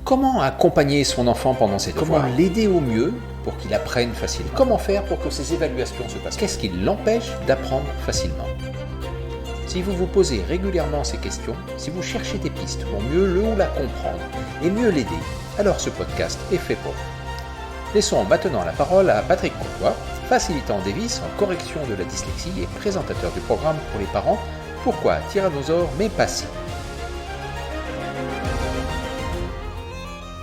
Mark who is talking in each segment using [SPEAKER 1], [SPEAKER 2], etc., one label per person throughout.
[SPEAKER 1] Comment accompagner son enfant pendant ses devoirs? Comment l'aider au mieux pour qu'il apprenne facilement? Comment faire pour que ses évaluations se passent? Qu'est-ce qui l'empêche d'apprendre facilement? Si vous vous posez régulièrement ces questions, si vous cherchez des pistes pour mieux le ou la comprendre et mieux l'aider, alors ce podcast est fait pour vous. Laissons maintenant la parole à Patrick Courtois, facilitant Davis en correction de la dyslexie et présentateur du programme pour les parents Pourquoi Tyrannosaure mais pas si.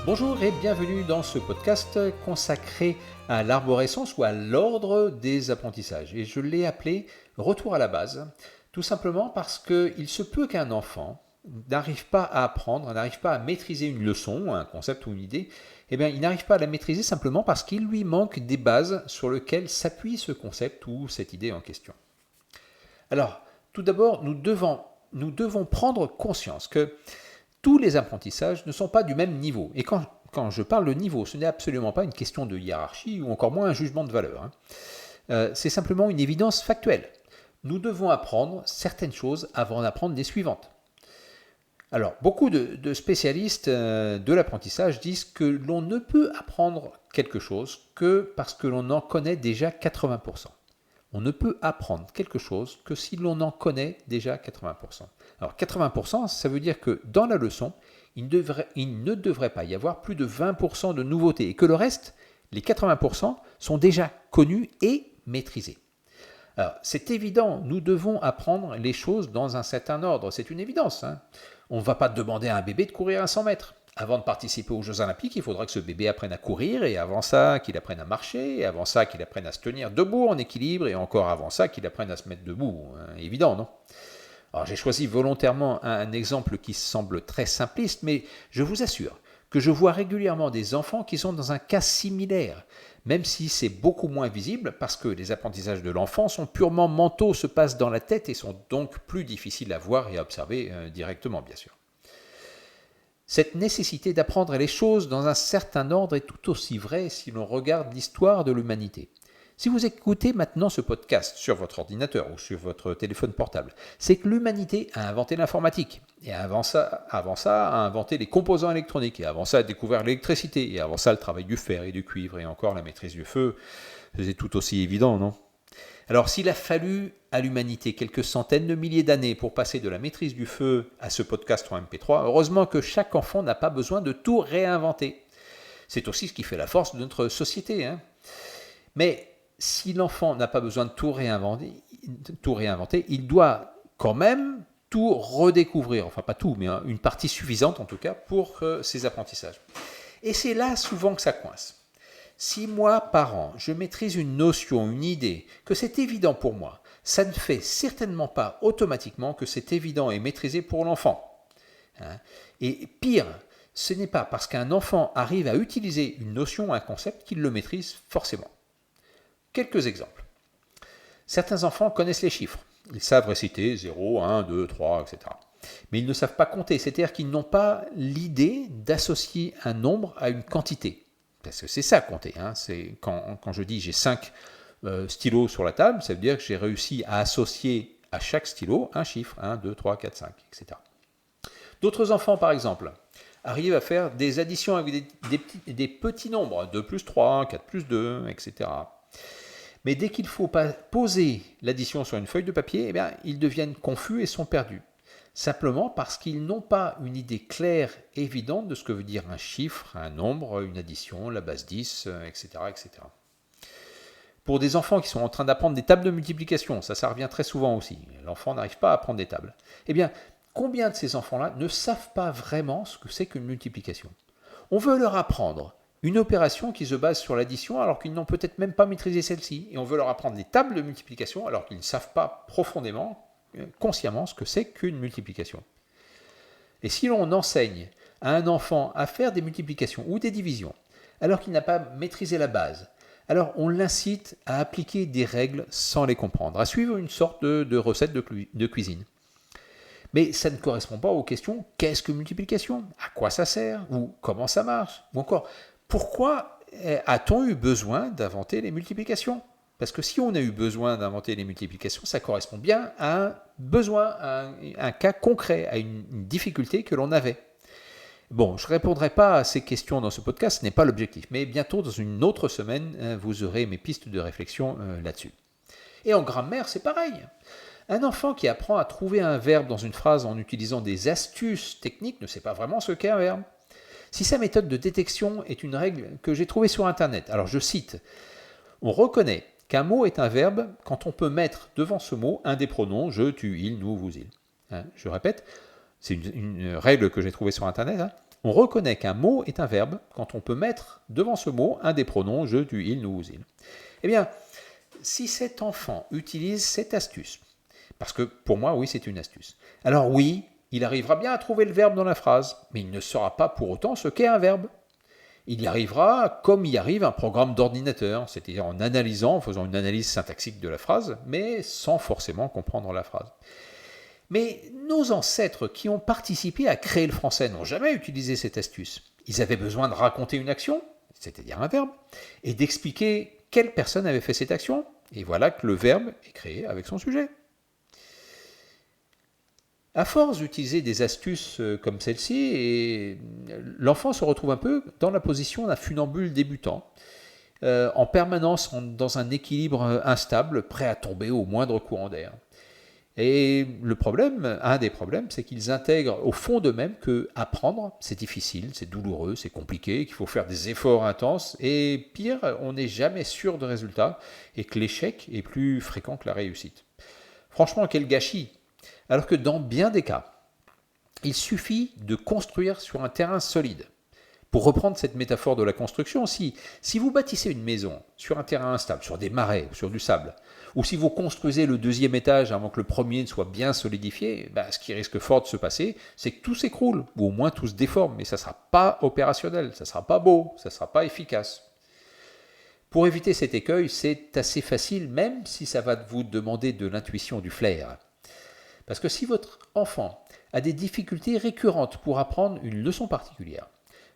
[SPEAKER 1] Bonjour et bienvenue dans ce podcast consacré à l'arborescence ou à l'ordre des apprentissages. Et je l'ai appelé « Retour à la base », tout simplement parce qu'il se peut qu'un enfant n'arrive pas à apprendre, n'arrive pas à maîtriser une leçon, un concept ou une idée, eh bien, il n'arrive pas à la maîtriser simplement parce qu'il lui manque des bases sur lesquelles s'appuie ce concept ou cette idée en question. Alors, tout d'abord, nous devons prendre conscience que tous les apprentissages ne sont pas du même niveau. Et quand je parle de niveau, ce n'est absolument pas une question de hiérarchie ou encore moins un jugement de valeur. C'est simplement une évidence factuelle. Nous devons apprendre certaines choses avant d'apprendre les suivantes. Alors, beaucoup de spécialistes de l'apprentissage disent que l'on ne peut apprendre quelque chose que parce que l'on en connaît déjà 80%. On ne peut apprendre quelque chose que si l'on en connaît déjà 80%. Alors 80%, ça veut dire que dans la leçon, il ne devrait pas y avoir plus de 20% de nouveautés et que le reste, les 80%, sont déjà connus et maîtrisés. Alors c'est évident, nous devons apprendre les choses dans un certain ordre, c'est une évidence. On ne va pas demander à un bébé de courir à 100 mètres. Avant de participer aux Jeux Olympiques, il faudra que ce bébé apprenne à courir, et avant ça, qu'il apprenne à marcher, et avant ça, qu'il apprenne à se tenir debout en équilibre, et encore avant ça, qu'il apprenne à se mettre debout. Évident, non? Alors j'ai choisi volontairement un exemple qui semble très simpliste, mais je vous assure que je vois régulièrement des enfants qui sont dans un cas similaire, même si c'est beaucoup moins visible, parce que les apprentissages de l'enfant sont purement mentaux, se passent dans la tête, et sont donc plus difficiles à voir et à observer directement, bien sûr. Cette nécessité d'apprendre les choses dans un certain ordre est tout aussi vraie si l'on regarde l'histoire de l'humanité. Si vous écoutez maintenant ce podcast sur votre ordinateur ou sur votre téléphone portable, c'est que l'humanité a inventé l'informatique. Et avant ça, a inventé les composants électroniques. Et avant ça, a découvert l'électricité. Et avant ça, le travail du fer et du cuivre. Et encore la maîtrise du feu. C'est tout aussi évident, non ? Alors, s'il a fallu à l'humanité quelques centaines de milliers d'années pour passer de la maîtrise du feu à ce podcast en MP3, heureusement que chaque enfant n'a pas besoin de tout réinventer. C'est aussi ce qui fait la force de notre société. Mais si l'enfant n'a pas besoin de tout réinventer, il doit quand même tout redécouvrir. Enfin, pas tout, mais une partie suffisante en tout cas pour ses apprentissages. Et c'est là souvent que ça coince. Si moi, parent, je maîtrise une notion, une idée, que c'est évident pour moi, ça ne fait certainement pas automatiquement que c'est évident et maîtrisé pour l'enfant. Et pire, ce n'est pas parce qu'un enfant arrive à utiliser une notion, un concept, qu'il le maîtrise forcément. Quelques exemples. Certains enfants connaissent les chiffres. Ils savent réciter 0, 1, 2, 3, etc. Mais ils ne savent pas compter, c'est-à-dire qu'ils n'ont pas l'idée d'associer un nombre à une quantité. Parce que c'est ça compter. C'est quand je dis j'ai 5 stylos sur la table, ça veut dire que j'ai réussi à associer à chaque stylo un chiffre, 1, 2, 3, 4, 5, etc. D'autres enfants, par exemple, arrivent à faire des additions avec des petits nombres, 2 plus 3, 4 plus 2, etc. Mais dès qu'il faut poser l'addition sur une feuille de papier, eh bien, ils deviennent confus et sont perdus. Simplement parce qu'ils n'ont pas une idée claire, évidente de ce que veut dire un chiffre, un nombre, une addition, la base 10, etc., etc. Pour des enfants qui sont en train d'apprendre des tables de multiplication, ça revient très souvent aussi, l'enfant n'arrive pas à apprendre des tables. Eh bien, combien de ces enfants-là ne savent pas vraiment ce que c'est qu'une multiplication? On veut leur apprendre une opération qui se base sur l'addition alors qu'ils n'ont peut-être même pas maîtrisé celle-ci, et on veut leur apprendre des tables de multiplication alors qu'ils ne savent pas profondément, consciemment, ce que c'est qu'une multiplication. Et si l'on enseigne à un enfant à faire des multiplications ou des divisions alors qu'il n'a pas maîtrisé la base, alors on l'incite à appliquer des règles sans les comprendre, à suivre une sorte de recette de cuisine. Mais ça ne correspond pas aux questions « qu'est-ce que multiplication ? À quoi ça sert ? Ou comment ça marche ? Ou encore « pourquoi a-t-on eu besoin d'inventer les multiplications ?» Parce que si on a eu besoin d'inventer les multiplications, ça correspond bien à un besoin, à un cas concret, à une difficulté que l'on avait. Bon, je ne répondrai pas à ces questions dans ce podcast, ce n'est pas l'objectif, mais bientôt, dans une autre semaine, vous aurez mes pistes de réflexion là-dessus. Et en grammaire, c'est pareil. Un enfant qui apprend à trouver un verbe dans une phrase en utilisant des astuces techniques ne sait pas vraiment ce qu'est un verbe. Si sa méthode de détection est une règle que j'ai trouvée sur Internet, alors je cite, on reconnaît qu'un mot est un verbe quand on peut mettre devant ce mot un des pronoms je, tu, il, nous, vous, il. Je répète, c'est une règle que j'ai trouvée sur Internet. On reconnaît qu'un mot est un verbe quand on peut mettre devant ce mot un des pronoms je, tu, il, nous, vous, il. Eh bien, si cet enfant utilise cette astuce, parce que pour moi, oui, c'est une astuce, alors oui, il arrivera bien à trouver le verbe dans la phrase, mais il ne saura pas pour autant ce qu'est un verbe. Il y arrivera comme y arrive un programme d'ordinateur, c'est-à-dire en analysant, en faisant une analyse syntaxique de la phrase, mais sans forcément comprendre la phrase. Mais nos ancêtres qui ont participé à créer le français n'ont jamais utilisé cette astuce. Ils avaient besoin de raconter une action, c'est-à-dire un verbe, et d'expliquer quelle personne avait fait cette action, et voilà que le verbe est créé avec son sujet. À force d'utiliser des astuces comme celle-ci, l'enfant se retrouve un peu dans la position d'un funambule débutant, en permanence dans un équilibre instable, prêt à tomber au moindre courant d'air. Et le problème, un des problèmes, c'est qu'ils intègrent au fond d'eux-mêmes que apprendre, c'est difficile, c'est douloureux, c'est compliqué, qu'il faut faire des efforts intenses, et pire, on n'est jamais sûr de résultat, et que l'échec est plus fréquent que la réussite. Franchement, quel gâchis! Alors que dans bien des cas, il suffit de construire sur un terrain solide. Pour reprendre cette métaphore de la construction, si vous bâtissez une maison sur un terrain instable, sur des marais, sur du sable, ou si vous construisez le deuxième étage avant que le premier ne soit bien solidifié, ce qui risque fort de se passer, c'est que tout s'écroule, ou au moins tout se déforme, mais ça ne sera pas opérationnel, ça ne sera pas beau, ça ne sera pas efficace. Pour éviter cet écueil, c'est assez facile, même si ça va vous demander de l'intuition, du flair. Parce que si votre enfant a des difficultés récurrentes pour apprendre une leçon particulière,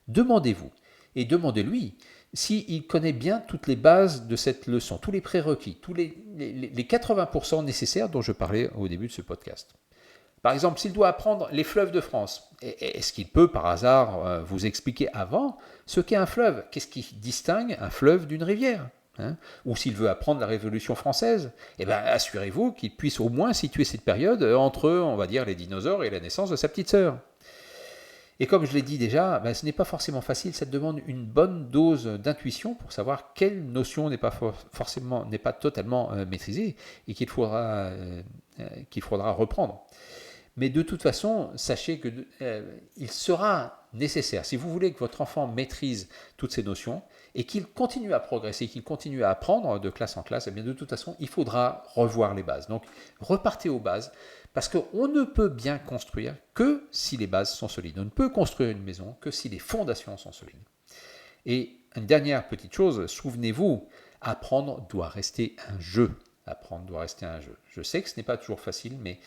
[SPEAKER 1] demandez-vous et demandez-lui s'il connaît bien toutes les bases de cette leçon, tous les prérequis, tous les 80% nécessaires dont je parlais au début de ce podcast. Par exemple, s'il doit apprendre les fleuves de France, est-ce qu'il peut par hasard vous expliquer avant ce qu'est un fleuve? Qu'est-ce qui distingue un fleuve d'une rivière? Ou s'il veut apprendre la Révolution française, assurez-vous qu'il puisse au moins situer cette période entre, on va dire, les dinosaures et la naissance de sa petite sœur. Et comme je l'ai dit déjà, ce n'est pas forcément facile, ça demande une bonne dose d'intuition pour savoir quelle notion n'est pas totalement maîtrisée et qu'il faudra reprendre. Mais de toute façon, sachez qu'il sera nécessaire, si vous voulez que votre enfant maîtrise toutes ces notions et qu'il continue à progresser, qu'il continue à apprendre de classe en classe, de toute façon, il faudra revoir les bases. Donc, repartez aux bases, parce qu'on ne peut bien construire que si les bases sont solides. On ne peut construire une maison que si les fondations sont solides. Et une dernière petite chose, souvenez-vous, apprendre doit rester un jeu. Apprendre doit rester un jeu. Je sais que ce n'est pas toujours facile, mais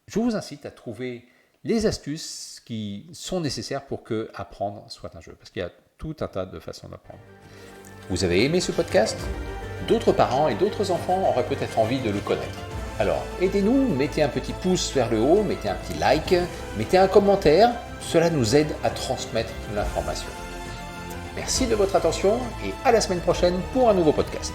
[SPEAKER 1] je vous incite à trouver les astuces qui sont nécessaires pour que apprendre soit un jeu. Parce qu'il y a tout un tas de façons d'apprendre. Vous avez aimé ce podcast? D'autres parents et d'autres enfants auraient peut-être envie de le connaître. Alors, aidez-nous, mettez un petit pouce vers le haut, mettez un petit like, mettez un commentaire. Cela nous aide à transmettre l'information. Merci de votre attention et à la semaine prochaine pour un nouveau podcast.